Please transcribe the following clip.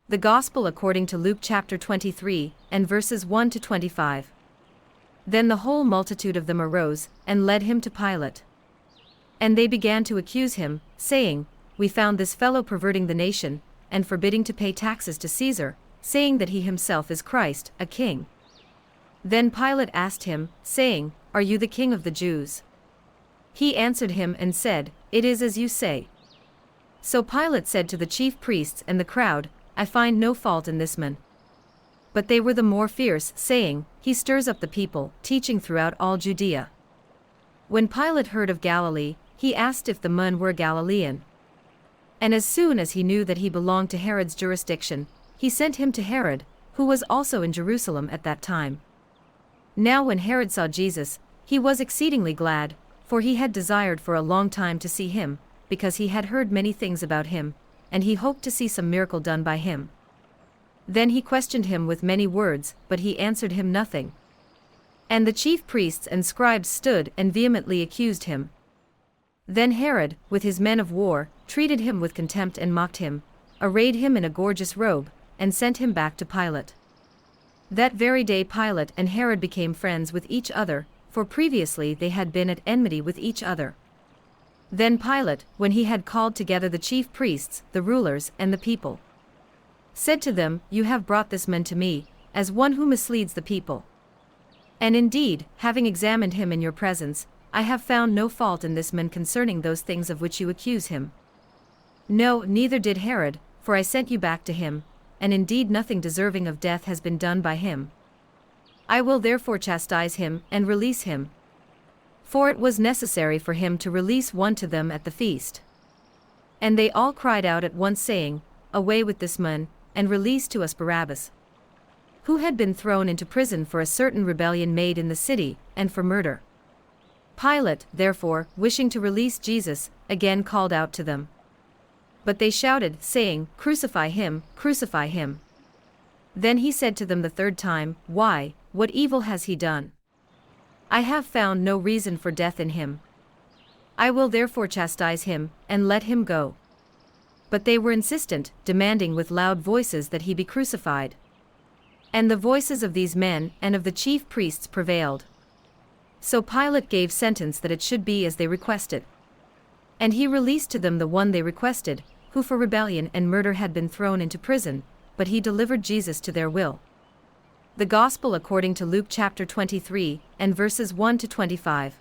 The Gospel according to Luke chapter 23, and verses 1 to 25. Then the whole multitude of them arose, and led him to Pilate. And they began to accuse him, saying, We found this fellow perverting the nation, and forbidding to pay taxes to Caesar, saying that he himself is Christ, a king. Then Pilate asked him, saying, Are you the king of the Jews? He answered him and said, It is as you say. So Pilate said to the chief priests and the crowd, I find no fault in this man. But they were the more fierce, saying, He stirs up the people, teaching throughout all Judea. When Pilate heard of Galilee, he asked if the man were Galilean. And as soon as he knew that he belonged to Herod's jurisdiction, he sent him to Herod, who was also in Jerusalem at that time. Now when Herod saw Jesus, he was exceedingly glad, for he had desired for a long time to see him, because he had heard many things about him, and he hoped to see some miracle done by him. Then he questioned him with many words, but he answered him nothing. And the chief priests and scribes stood and vehemently accused him. Then Herod, with his men of war, treated him with contempt and mocked him, arrayed him in a gorgeous robe, and sent him back to Pilate. That very day Pilate and Herod became friends with each other, for previously they had been at enmity with each other. Then Pilate, when he had called together the chief priests, the rulers, and the people, said to them, You have brought this man to me, as one who misleads the people. And indeed, having examined him in your presence, I have found no fault in this man concerning those things of which you accuse him. No, neither did Herod, for I sent you back to him, and indeed nothing deserving of death has been done by him. I will therefore chastise him, and release him. For it was necessary for him to release one to them at the feast. And they all cried out at once, saying, Away with this man, and release to us Barabbas, who had been thrown into prison for a certain rebellion made in the city, and for murder. Pilate, therefore, wishing to release Jesus, again called out to them. But they shouted, saying, Crucify him, crucify him. Then he said to them the third time, Why, what evil has he done? I have found no reason for death in him. I will therefore chastise him, and let him go. But they were insistent, demanding with loud voices that he be crucified. And the voices of these men and of the chief priests prevailed. So Pilate gave sentence that it should be as they requested. And he released to them the one they requested, who for rebellion and murder had been thrown into prison, but he delivered Jesus to their will. The Gospel according to Luke chapter 23, and verses 1 to 25.